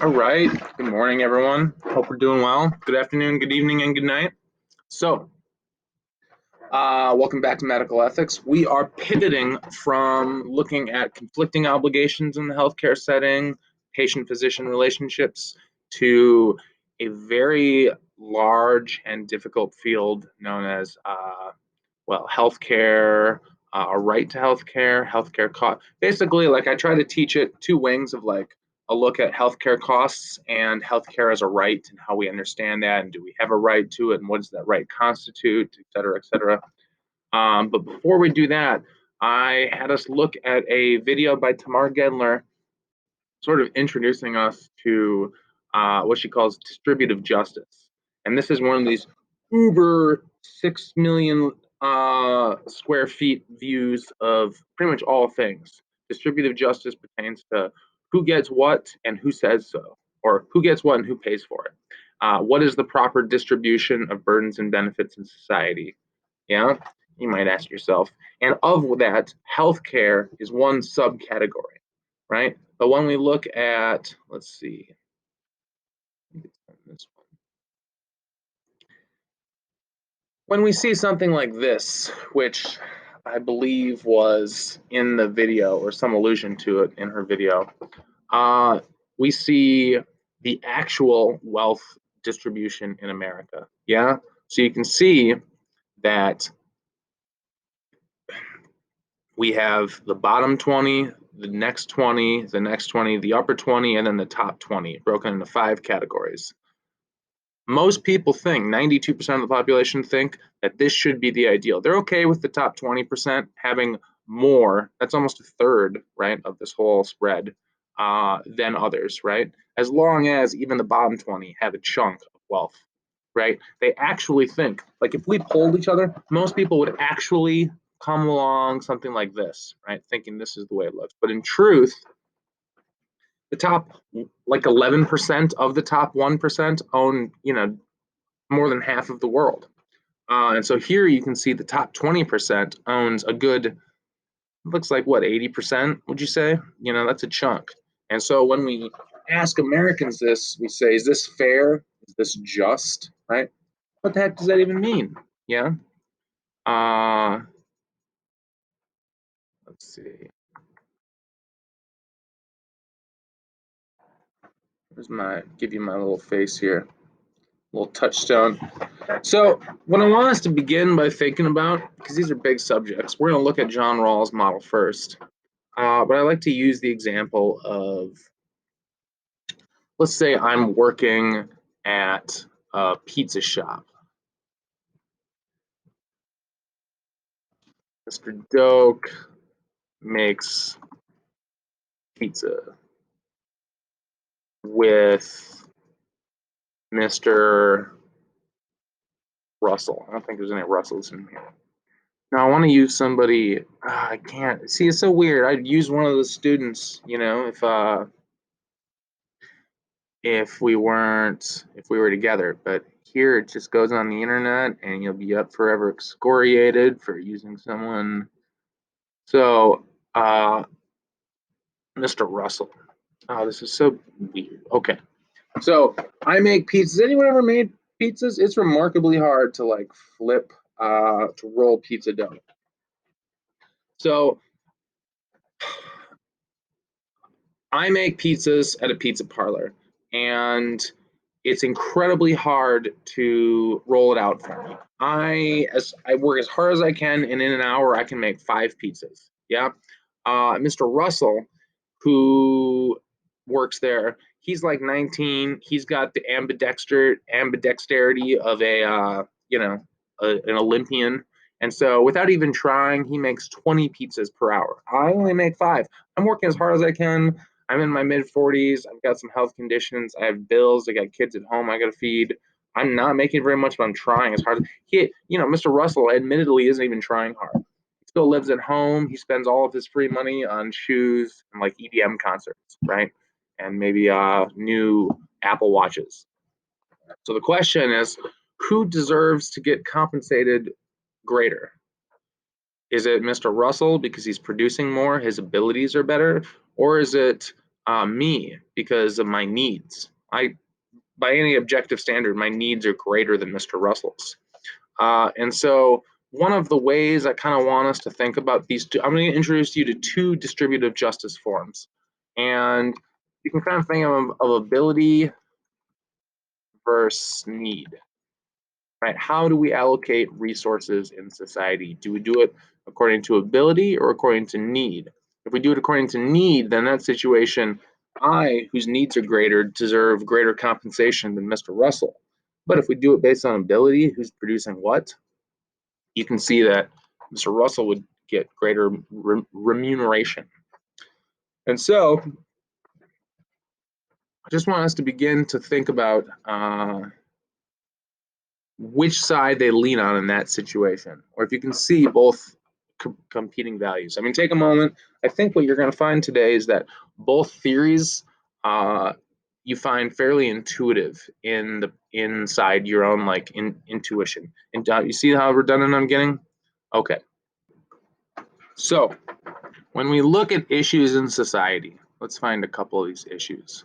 All right. Good morning, everyone. Hope we're doing well. Good afternoon, good evening, and good night. Welcome back to Medical Ethics. We are pivoting from looking at conflicting obligations in the healthcare setting, patient-physician relationships, to a very large and difficult field known as, healthcare, a right to healthcare, healthcare cost. Basically, like I try to teach it two wings of like a look at healthcare costs and healthcare as a right and how we understand that and do we have a right to it and what does that right constitute, et cetera, et cetera. But before we do that, I had us look at a video by Tamar Gedler, sort of introducing us to what she calls distributive justice. And this is one of these uber 6 million square feet views of pretty much all things. Distributive justice pertains to who gets what and who says so, or who gets what and who pays for it. What is the proper distribution of burdens and benefits in society? Yeah, you might ask yourself. And of that, healthcare is one subcategory, right? But when we look at, let's see, when we see something like this, which I believe was in the video or some allusion to it in her video, uh, we see the actual wealth distribution in America. Yeah. So you can see that we have the bottom 20, the next 20, the next 20, the upper 20, and then the top 20, broken into 5 categories. Most people think, 92% of the population think that this should be the ideal. They're okay with the top 20% having more, that's almost a third, right, of this whole spread, than others, right? As long as even the bottom 20 have a chunk of wealth, right? They actually think, like if we polled each other, most people would actually come along something like this, right? Thinking this is the way it looks. But in truth, the top like 11% of the top 1% own, more than half of the world. And so here you can see the top 20% owns a good, looks like what, 80%, would you say? That's a chunk. And so when we ask Americans this, we say, is this fair? Is this just? Right? What the heck does that even mean? Yeah. Uh, let's see. Here's give you my little face here, little touchstone. So what I want us to begin by thinking about, because these are big subjects, we're going to look at John Rawls' model first. But I like to use the example of, let's say I'm working at a pizza shop. Mr. Doak makes pizza with Mr. Russell. I don't think there's any Russells in here. Now I want to use somebody. I can't see. It's so weird. I'd use one of the students. If we were together. But here it just goes on the internet, and you'll be up forever excoriated for using someone. So, Mr. Russell. Oh, this is so weird. Okay. So I make pizzas. Anyone ever made pizzas? It's remarkably hard to like flip to roll pizza dough. So I make pizzas at a pizza parlor, and it's incredibly hard to roll it out for me. I work as hard as I can, and in an hour I can make 5 pizzas. Yeah. Mr. Russell, who works there, he's like 19. He's got the ambidexterity of an Olympian. And so without even trying, he makes 20 pizzas per hour. I only make 5. I'm working as hard as I can. I'm in my mid 40s. I've got some health conditions. I have bills. I got kids at home I got to feed. I'm not making very much, but I'm trying as hard. Mr. Russell admittedly isn't even trying hard. He still lives at home. He spends all of his free money on shoes and like EDM concerts, right? And maybe new Apple Watches. So the question is, who deserves to get compensated greater? Is it Mr. Russell because he's producing more, his abilities are better, or is it Me, because of my needs. By any objective standard, my needs are greater than Mr. Russell's. And so one of the ways I kind of want us to think about these two, I'm going to introduce you to two distributive justice forms. And you can kind of think of ability versus need, right? How do we allocate resources in society? Do we do it according to ability or according to need? If we do it according to need, then that situation, I, whose needs are greater, deserve greater compensation than Mr. Russell. But if we do it based on ability, who's producing what, you can see that Mr. Russell would get greater remuneration. And so I just want us to begin to think about which side they lean on in that situation, or if you can see both competing values. I mean, take a moment. I think what you're going to find today is that both theories you find fairly intuitive inside your own intuition. And you see how redundant I'm getting? Okay. So when we look at issues in society, let's find a couple of these issues.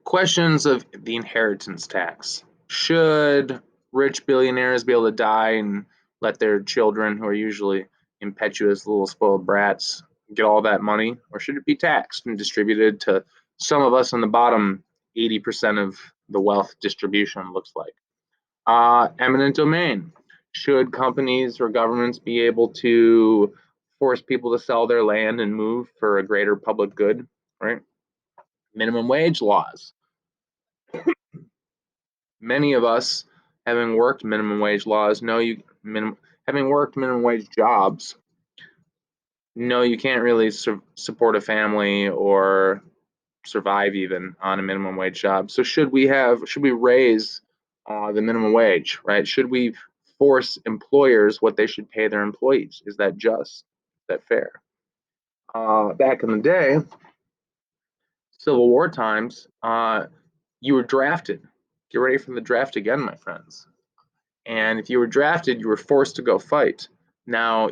Questions of the inheritance tax. Should rich billionaires be able to die and let their children, who are usually impetuous little spoiled brats, get all that money? Or should it be taxed and distributed to some of us in the bottom 80% of the wealth distribution looks like? Eminent domain. Should companies or governments be able to force people to sell their land and move for a greater public good, right? Minimum wage laws. Many of us, having worked minimum wage laws, having worked minimum wage jobs, know you can't really support a family or survive even on a minimum wage job. So should we raise the minimum wage, right? Should we force employers what they should pay their employees? Is that just? Is that fair? Back in the day, Civil War times, you were drafted. Get ready for the draft again, my friends. And if you were drafted, you were forced to go fight. Now,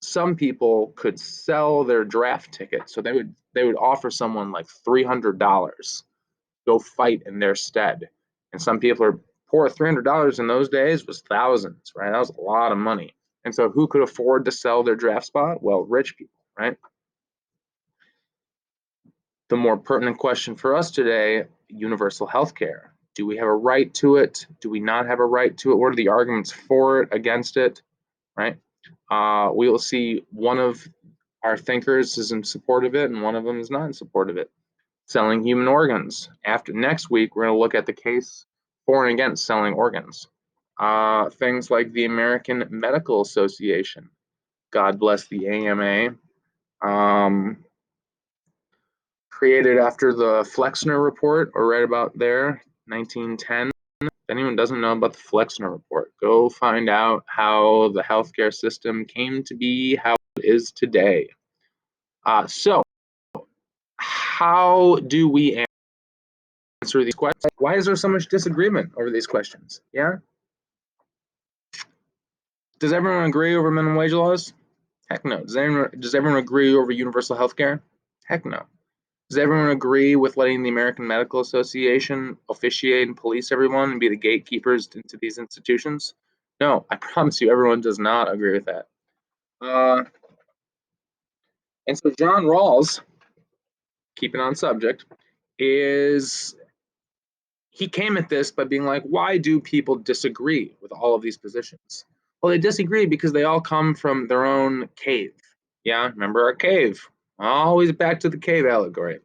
some people could sell their draft ticket. So they would offer someone like $300, go fight in their stead. And some people are poor. $300 in those days was thousands, right? That was a lot of money. And so who could afford to sell their draft spot? Well, rich people, right? The more pertinent question for us today, universal health care. Do we have a right to it? Do we not have a right to it? What are the arguments for it, against it, right? We will see one of our thinkers is in support of it and one of them is not in support of it. Selling human organs. After next week, we're going to look at the case for and against selling organs. Things like the American Medical Association. God bless the AMA. Created after the Flexner Report, or right about there, 1910. If anyone doesn't know about the Flexner Report, go find out how the healthcare system came to be how it is today. So, how do we answer these questions? Why is there so much disagreement over these questions? Yeah? Does everyone agree over minimum wage laws? Heck no. Does everyone agree over universal health care? Heck no. Does everyone agree with letting the American Medical Association officiate and police everyone and be the gatekeepers into these institutions? No, I promise you, everyone does not agree with that. And so John Rawls, keeping on subject, he came at this by being like, why do people disagree with all of these positions? Well, they disagree because they all come from their own cave. Yeah, remember our cave. Always back to the cave allegory.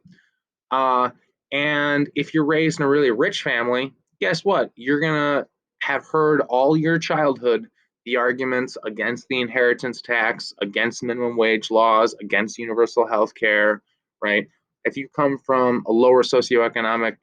And if you're raised in a really rich family, guess what? You're going to have heard all your childhood the arguments against the inheritance tax, against minimum wage laws, against universal health care, right? If you come from a lower socioeconomic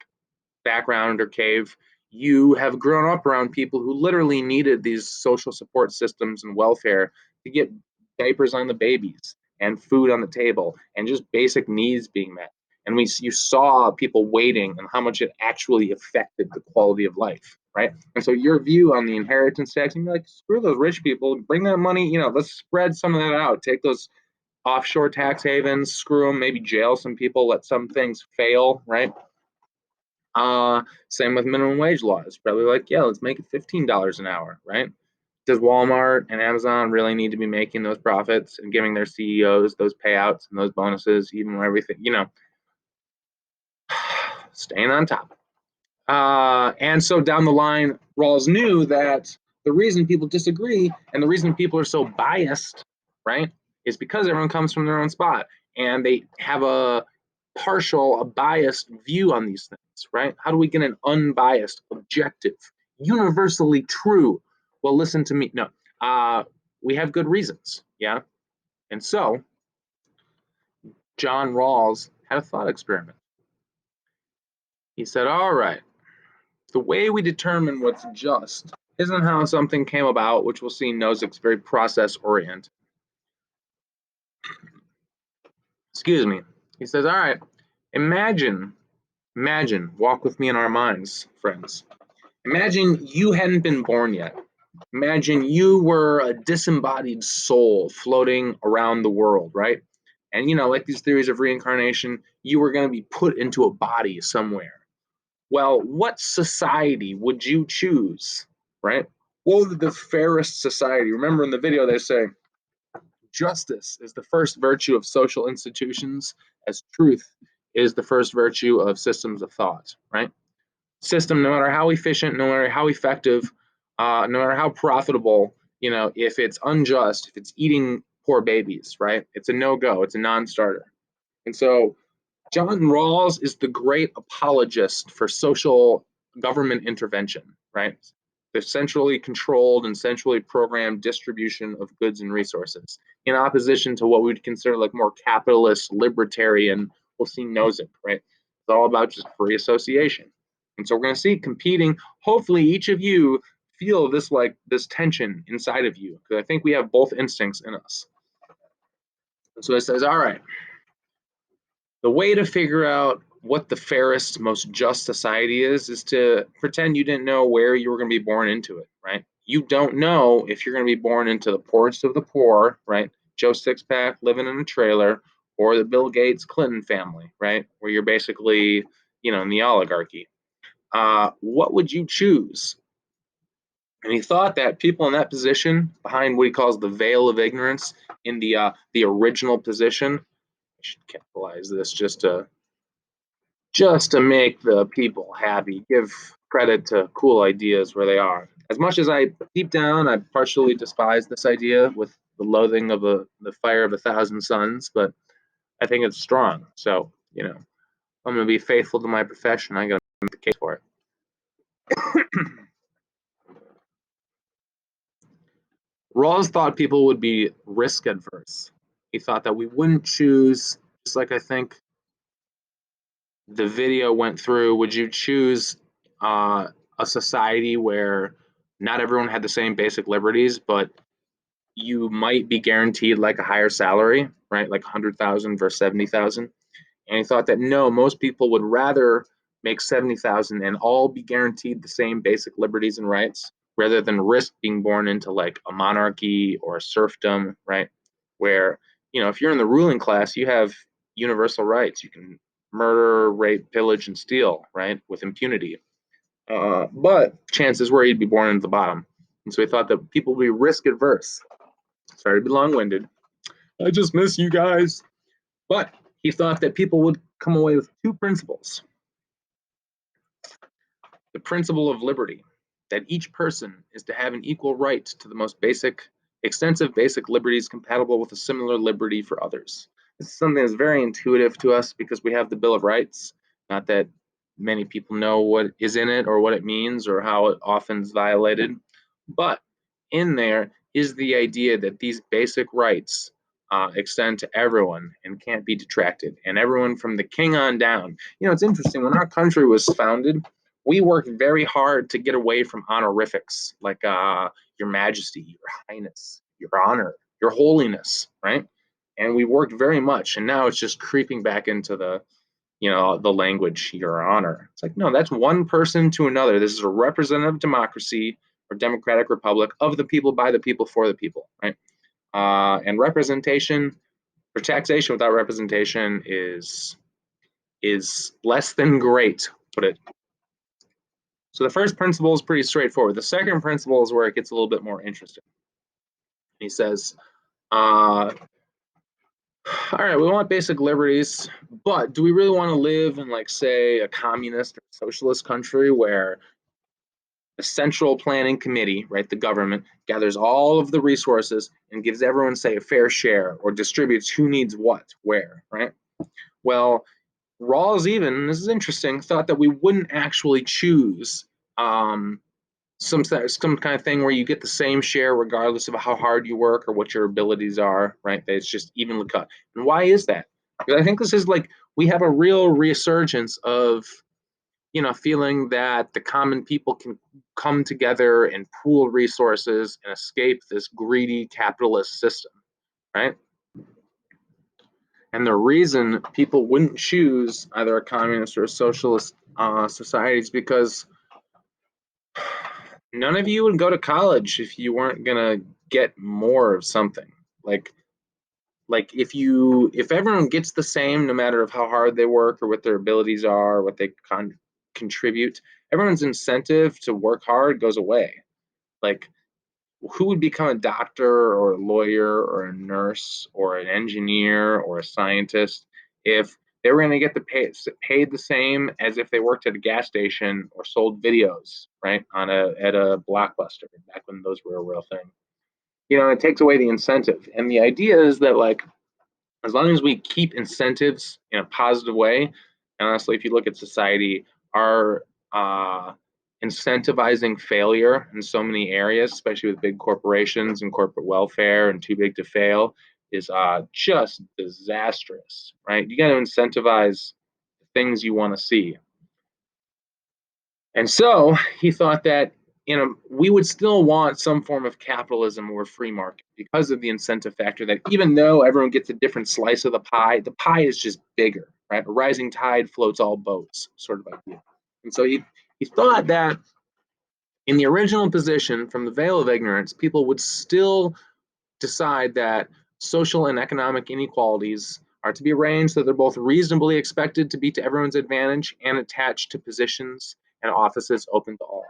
background or cave, you have grown up around people who literally needed these social support systems and welfare to get diapers on the babies and food on the table and just basic needs being met. And you saw people waiting and how much it actually affected the quality of life, right? And so your view on the inheritance tax, and you're like, screw those rich people, bring that money, let's spread some of that out. Take those offshore tax havens, screw them, maybe jail some people, let some things fail, right? Same with minimum wage laws. Probably like, yeah, let's make it $15 an hour, right? Does Walmart and Amazon really need to be making those profits and giving their CEOs those payouts and those bonuses, even when everything, staying on top? And so down the line, Rawls knew that the reason people disagree and the reason people are so biased, right, is because everyone comes from their own spot and they have a biased view on these things, right? How do we get an unbiased, objective, universally true? Well, listen to me. No, we have good reasons, yeah? And so John Rawls had a thought experiment. He said, all right, the way we determine what's just isn't how something came about, which we'll see in Nozick's very process oriented. Excuse me. He says, all right, imagine, walk with me in our minds, friends. Imagine you hadn't been born yet. Imagine you were a disembodied soul floating around the world, right? And like these theories of reincarnation, you were going to be put into a body somewhere. Well, what society would you choose, right? What would the fairest society? Remember in the video they say, justice is the first virtue of social institutions, as truth is the first virtue of systems of thought, right? System, no matter how efficient, no matter how effective, no matter how profitable, if it's unjust, if it's eating poor babies, right? It's a no-go, it's a non-starter. And so John Rawls is the great apologist for social government intervention, right? The centrally controlled and centrally programmed distribution of goods and resources, in opposition to what we'd consider like more capitalist, libertarian, we'll see Nozick, right? It's all about just free association. And so we're going to see competing. Hopefully each of you feel this tension inside of you, because I think we have both instincts in us. And so it says, all right, the way to figure out what the fairest, most just society is to pretend you didn't know where you were going to be born into it, right? You don't know if you're going to be born into the poorest of the poor, right? Joe Sixpack living in a trailer, or the Bill Gates Clinton family, right? Where you're basically, in the oligarchy. What would you choose? And he thought that people in that position, behind what he calls the veil of ignorance, in the original position, I should capitalize this just to make the people happy, give credit to cool ideas where they are. As much as deep down, I partially despise this idea with the loathing of the fire of 1,000 suns, but I think it's strong. So, I'm going to be faithful to my profession. I got to make the case for it. Rawls thought people would be risk adverse. He thought that we wouldn't choose, just like I think the video went through, would you choose a society where not everyone had the same basic liberties, but you might be guaranteed like a higher salary, right? Like 100,000 versus 70,000. And he thought that no, most people would rather make 70,000 and all be guaranteed the same basic liberties and rights rather than risk being born into like a monarchy or a serfdom, right? Where, if you're in the ruling class, you have universal rights. You can murder, rape, pillage, and steal, right, with impunity. But chances were he'd be born into the bottom. And so he thought that people would be risk adverse. Sorry to be long-winded. I just miss you guys. But he thought that people would come away with two principles. The principle of liberty, that each person is to have an equal right to the most extensive basic liberties compatible with a similar liberty for others. This is something that's very intuitive to us because we have the Bill of Rights. Not that many people know what is in it or what it means or how it often is violated. But in there is the idea that these basic rights extend to everyone and can't be detracted. And everyone from the king on down. It's interesting. When our country was founded, we worked very hard to get away from honorifics like your majesty, your highness, your honor, your holiness, right? And we worked very much, and now it's just creeping back into the language, your honor. It's like, no, that's one person to another. This is a representative democracy or democratic republic of the people, by the people, for the people, right? And representation, For taxation without representation is less than great, put it. So the first principle is pretty straightforward. The second principle is where it gets a little bit more interesting. He says, all right, we want basic liberties, but do we really want to live in, like, say, a communist or socialist country where the central planning committee, right, the government, gathers all of the resources and gives everyone, say, a fair share, or distributes who needs what, where, right? Well, Rawls even, this is interesting, thought that we wouldn't actually choose some kind of thing where you get the same share regardless of how hard you work or what your abilities are, right? That it's just evenly cut. And why is that? Because I think this is like, we have a real resurgence of, feeling that the common people can come together and pool resources and escape this greedy capitalist system, right? And the reason people wouldn't choose either a communist or a socialist society is because none of you would go to college if you weren't gonna get more of something. Like if everyone gets the same, no matter of how hard they work or what their abilities are, what they contribute, everyone's incentive to work hard goes away. Like, who would become a doctor or a lawyer or a nurse or an engineer or a scientist if they were going to get paid the same as if they worked at a gas station or sold videos, right, at a Blockbuster back when those were a real thing? It takes away the incentive. And the idea is that, like, as long as we keep incentives in a positive way, and honestly, if you look at society, our incentivizing failure in so many areas, especially with big corporations and corporate welfare and too big to fail, is just disastrous, right? You got to incentivize the things you want to see. And so he thought that, we would still want some form of capitalism or free market because of the incentive factor, that even though everyone gets a different slice of the pie is just bigger, right? A rising tide floats all boats, sort of idea. And so he thought that in the original position, from the veil of ignorance, people would still decide that social and economic inequalities are to be arranged so they're both reasonably expected to be to everyone's advantage and attached to positions and offices open to all.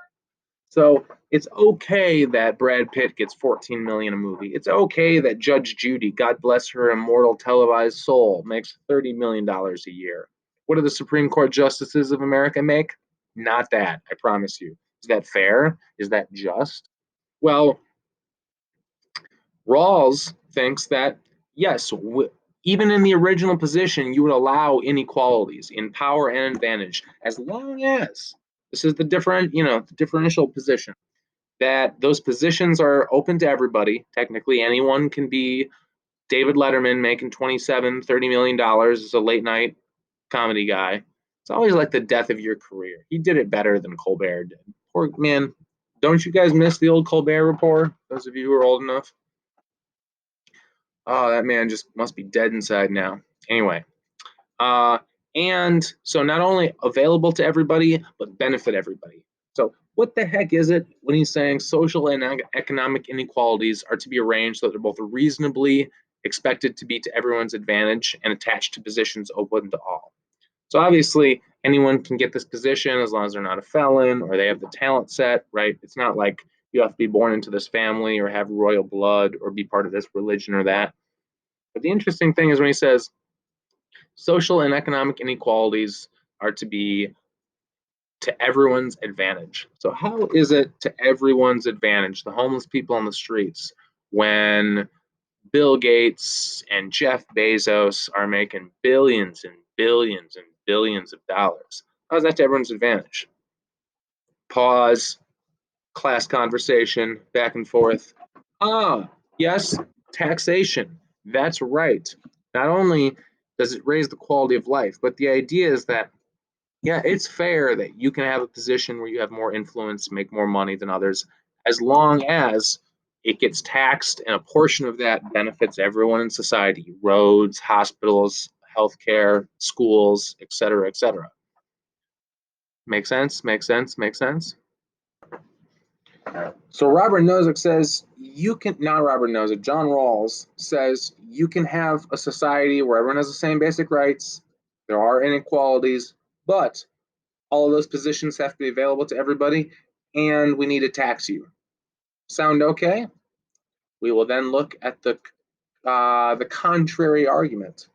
So it's okay that Brad Pitt gets 14 million a movie. It's okay that Judge Judy, God bless her immortal televised soul, makes $30 million a year. What do the Supreme Court justices of America make? Not that, I promise you. Is that fair? Is that just? Well, Rawls thinks that, yes, even in the original position, you would allow inequalities in power and advantage, as long as this is the differential position, that those positions are open to everybody. Technically, anyone can be David Letterman making $27-30 million as a late night comedy guy. It's always like the death of your career. He did it better than Colbert did. Poor man. Don't you guys miss the old Colbert Report? Those of you who are old enough. Oh, that man just must be dead inside now. Anyway, and so not only available to everybody, but benefit everybody. So what the heck is it when he's saying social and economic inequalities are to be arranged so that they're both reasonably expected to be to everyone's advantage and attached to positions open to all? So obviously anyone can get this position as long as they're not a felon or they have the talent set, right? It's not like you have to be born into this family or have royal blood or be part of this religion or that. But the interesting thing is when he says social and economic inequalities are to be to everyone's advantage. So how is it to everyone's advantage, the homeless people on the streets, when Bill Gates and Jeff Bezos are making billions and billions and billions of dollars? How is that to everyone's advantage? Pause, class conversation, back and forth. Yes, taxation. That's right. Not only does it raise the quality of life, but the idea is that, yeah, it's fair that you can have a position where you have more influence, make more money than others, as long as it gets taxed and a portion of that benefits everyone in society: roads, hospitals, healthcare, schools, et cetera, et cetera. Make sense? Make sense? Make sense? So Robert Nozick says you can, not Robert Nozick, John Rawls says you can have a society where everyone has the same basic rights, there are inequalities, but all of those positions have to be available to everybody, and we need to tax you. Sound okay? We will then look at the contrary argument.